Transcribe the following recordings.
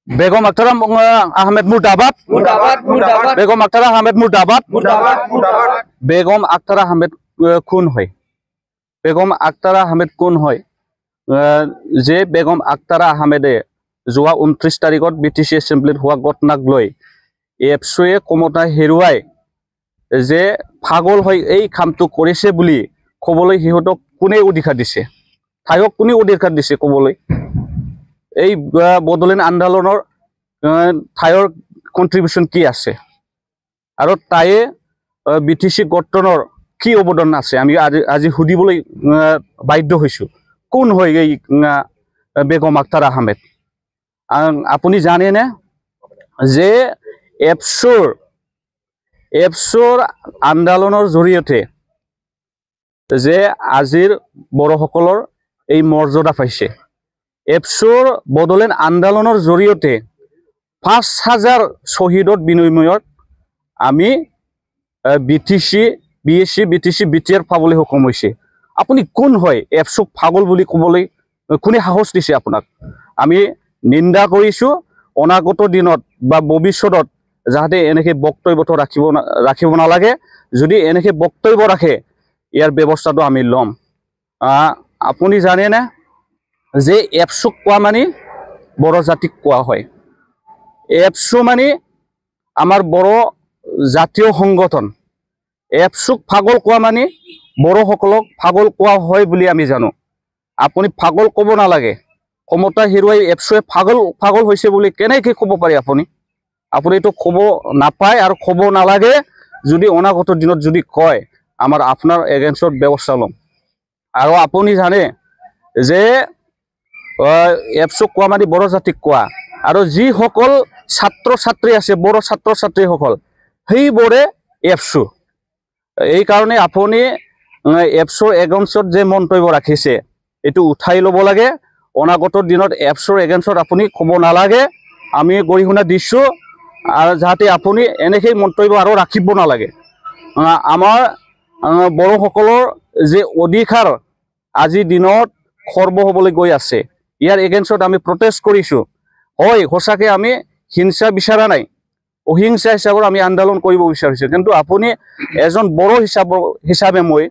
বেগম আখতাৰ আহমেদ মুৰ্দাবাদ বেগম আখতাৰ আহমেদ মুৰ্দাবাদ বেগম আখতাৰ আহমেদ কোন হয় বেগম আখতাৰ আহমেদ কোন হয় যে বেগম আখতাৰ আহমেদে যোৱা 29 তাৰিখত বিটিসি এছেম্বলিত হোৱা ঘটনাক লৈ এপছয়ে ক্ষমতা হেৰুৱাই যে পাগল হৈ এই কামটো কৰিছে বুলি ক'বলৈ হিহঁতক কোনে অধিকাৰ দিছে ঠাইক কোনে অধিকাৰ দিছে ক'বলৈ এই বদলেন আন্দোলনৰ ঠাইৰ কন্ট্ৰিবিউশন কি আছে আৰু তায়ে বিটিসি গঠনৰ কি অৱদান আছে আমি আজি সুধিবলৈ বাধ্য হৈছো কোন হয় এই বেগম আখতাৰ আহমেদ আপুনি জানে না যে এপছৰ আন্দোলনৰ জৰিয়তে যে আজিৰ বড়সকলৰ এই মৰ্যাদা পাইছে এপছৰ বদলেন আন্দোলনৰ জৰিয়তে 5000 শহীদৰ বিনিময়ত আমি বিটিসি বিটিআৰ পাবলৈ সক্ষম হৈছে আপুনি কোন হয় এপছক পাগল বুলি ক'বলৈ কোনে সাহস দিছে আপোনাক আমি নিন্দা কৰিছো অনাগত দিনত বা ভৱিষ্যতত যাতে এনেকে বক্তব্য ৰাখিব নালাগে যদি এনেকে বক্তব্য ৰাখে ইয়াৰ ব্যৱস্থাটো আমি লম আপুনি জানে না যে এপছক কোৱা মানে বড় জাতিক কোৱা হয় এপছু মানে আমাৰ বড় জাতীয় সংগঠন এপছক পাগল কোৱা মানে বড়সকলক পাগল কোৱা হয় বুলি আমি জানো আপুনি পাগল ক'ব নালাগে ক্ষমতা হেৰুৱাই এপছয়ে পাগল হৈছে বুলি কেনেকৈ ক'ব পাৰে আপুনি এইটো ক'ব নাপায় আৰু ক'ব নালাগে যদি অনাগত দিনত যদি কয় আপোনাৰ এগেইনষ্টত ব্যৱস্থা ল'ম আৰু আপুনি জানে যে এপছক কোৱা মানে বড় জাতিক কোৱা আৰু যিসকল ছাত্ৰ ছাত্ৰী আছে বড় ছাত্ৰ ছাত্ৰীসকল সেইবোৰে এপছু এই কাৰণে আপুনি এপছৰ এগেইনষ্টত যে মন্তব্য ৰাখিছে এইটো উঠাই ল'ব লাগে অনাগত দিনত এপছৰ এগেইনষ্টত আপুনি ক'ব নালাগে আমি গৰিহণা দিছো আৰু যাতে আপুনি এনেকৈ মন্তব্য আৰু ৰাখিব নালাগে আমাৰ বড়সকলৰ যে অধিকাৰ আজিৰ দিনত খৰ্ব হ'বলৈ গৈ আছে ইয়াৰ এগেইনষ্টত আমি প্ৰটেষ্ট কৰিছো হয় সঁচাকৈ আমি হিংসা বিচাৰা নাই অহিংসা হিচাপত আমি আন্দোলন কৰিব বিচাৰিছো কিন্তু আপুনি এজন বড় হিচাপে মই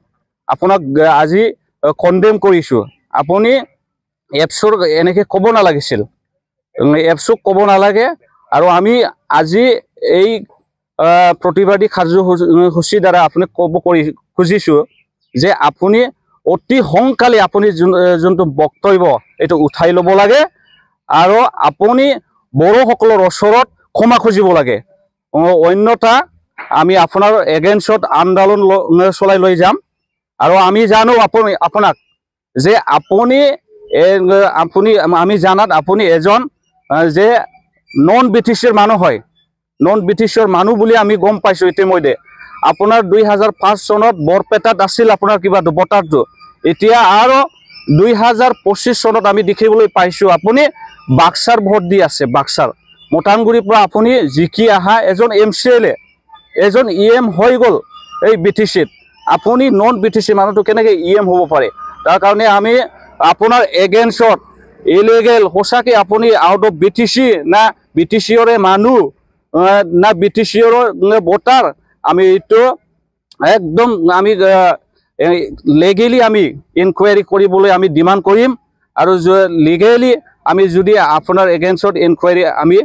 আপোনাক আজি কণ্ডেম কৰিছো আপুনি এপছৰ এনেকৈ ক'ব নালাগিছিল এপছক ক'ব নালাগে আৰু আমি আজি এই প্ৰতিবাদী কাৰ্যসূচীৰ দ্বাৰা আপুনি ক'ব খুজিছো যে আপুনি অতি সোনকালে আপুনি যোনটো বক্তব্য এইটো উঠাই ল'ব লাগে আৰু আপুনি বড়সকলৰ ওচৰত ক্ষমা খুজিব লাগে অন্যথা আমি আপোনাৰ এগেইনষ্টত আন্দোলন চলাই লৈ যাম আৰু আমি জানো আপোনাক যে আমি জানাত আপুনি এজন যে নন ব্ৰিটিছৰ মানুহ হয় নন ব্ৰিটিছৰ মানুহ বুলি আমি গম পাইছো ইতিমধ্যে আপোনাৰ 2005 চনত বৰপেটাত আছিল আপোনাৰ কিবা বটাৰটো এতিয়া আৰু 2025 চনত আমি দেখিবলৈ পাইছো আপুনি বাক্সাৰ ভোট দি আছে বাক্সাৰ মটানগুৰিৰ পৰা আপুনি জিকি আহা এজন এমচিএলএ এজন ইএম হৈ গ'ল এই বিটিসিত আপুনি নন ব্ৰিটিছ মানুহটো কেনেকৈ ইএম হ'ব পাৰে তাৰ কাৰণে আমি আপোনাৰ এগেইনষ্টত ইলিগেল সঁচাকৈ আপুনি আউট অফ বিটিসি না বিটিসিৰে মানুহ না বিটিসিৰ ভোটাৰ আমি এইটো একদম আমি লিগেলি আমি ইনকুৱাৰী কৰিবলৈ আমি ডিমাণ্ড কৰিম আৰু লিগেলি আমি যদি আপোনাৰ এগেইনষ্টত ইনকুৱাৰী আমি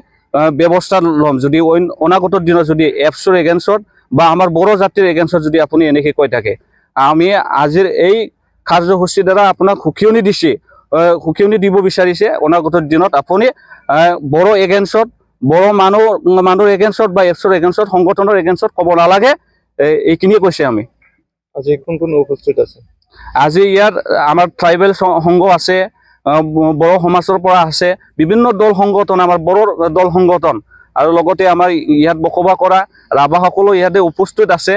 ব্যৱস্থা ল'ম যদি অনাগত দিনত যদি এপছৰ এগেইনষ্টত বা আমাৰ বড় জাতিৰ এগেইনষ্টত যদি আপুনি এনেকৈ কৈ থাকে আমি আজিৰ এই কাৰ্যসূচীৰ দ্বাৰা আপোনাক সুখিয়নি দিব বিচাৰিছে অনাগত দিনত আপুনি বড় এগেইনষ্টত বড় মানুহৰ এগেইনষ্টত বা এপছৰ এগেইনষ্টত সংগঠনৰ এগেইনষ্টত ক'ব নালাগে এইখিনিয়ে কৈছে আমি আজি কোন উপস্থিত আছে আজি ইয়াত আমাৰ ট্ৰাইবেল সংঘ আছে বড় সমাজৰ পৰা আছে বিভিন্ন দল সংগঠন আমাৰ বড় দল সংগঠন আৰু লগতে আমাৰ ইয়াত বসবাস কৰা ৰাভাসকলো ইয়াতে উপস্থিত আছে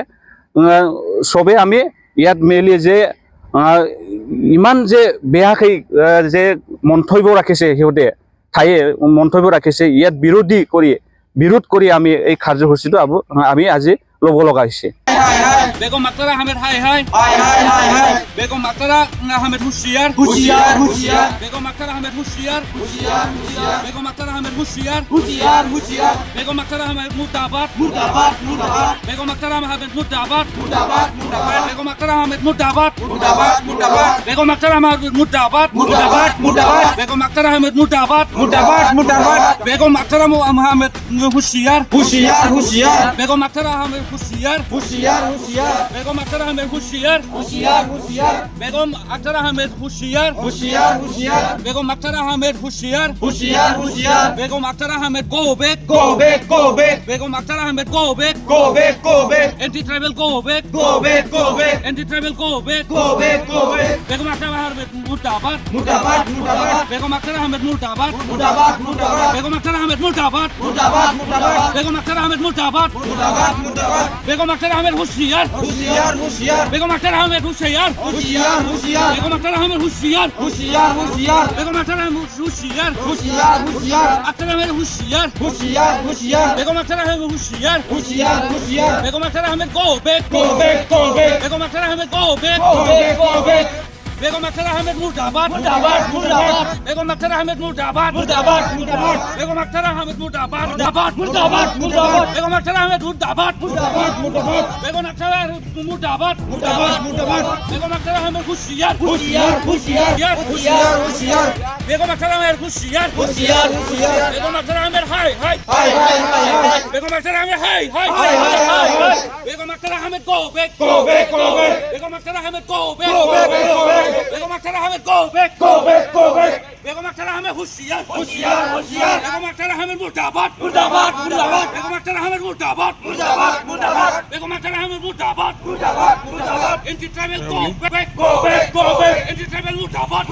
সবে আমি ইয়াত মেলি যে ইমান যে বেয়াকৈ যে মন্তব্য ৰাখিছে সিহঁতে ঠাইয়ে মন্তব্য ৰাখিছে ইয়াত বিৰোধ কৰি আমি এই কাৰ্যসূচীটো আমি আজি ল'ব লগা হৈছে বেগম আক্তার আহমেদ হাই হাই বেগম আক্তার আহমেদ হুশিয়ার বেগম আক্তার আহমেদ হুশিয়ার বেগম আক্তার আহমেদ হুশিয়ার বেগম আক্তার আহমেদ মুর্দাবাদ বেগম আক্তার আহমেদ মুর্দাবাদ বেগম আক্তার আহমেদ মুর্দাবাদ বেগম আক্তার আহমেদ মুর্দাবাদ বেগম আক্তার আহমেদ মুর্দাবাদ বেগম আক্তার আহমেদ হুশিয়ার বেগম আক্তার আহমেদ হুশিয়ার বেগম আক্তার আহমেদ হুশিয়ার বেগম আক্তার আহমেদ হুশিয়ার বেগম আক্তার আহমেদ হুশিয়ার Begum Akter Ahmed go back Begum Akter Ahmed go back anti tribal go back anti tribal go back Begum Akter Ahmed মুর্দাবাদ Begum Akter Ahmed মুর্দাবাদ Begum Akter Ahmed মুর্দাবাদ Begum Akter Ahmed মুর্দাবাদ Begum Akter Ahmed হুশিয়ার বেগম আক্তার আহমেদ হুশিয়ার বেগম আক্তার আহমেদ হুশিয়ার বেগম আক্তার আহমেদ হুশিয়ার আক্তার আহমেদ হুশিয়ার বেগম আক্তার আহমেদ হুশিয়ার Begum Akter Ahmed go back Begum Akter Ahmed go back Begum Akter Ahmed মুর্দাবাদ Begum Akter Ahmed মুর্দাবাদ Begum Akter Ahmed মুর্দাবাদ Begum Akter Ahmed মুর্দাবাদ Begum Akter Ahmed মুর্দাবাদ Begum Akter Ahmed হুশিয়ার বেগম আক্তার আহমেদ হুশিয়ার বেগম আক্তার আহমেদ হাই বেগম আক্তার আহমেদ হাই Begum Akter Ahmed go back Begum Akter Ahmed go back Begum Akter Ahmed go back Begum Akter Ahmed হুশিয়ার Begum Akter Ahmed মুর্দাবাদ Begum Akter Ahmed মুর্দাবাদ Begum Akter Ahmed মুর্দাবাদ anti tribal go back anti tribal মুর্দাবাদ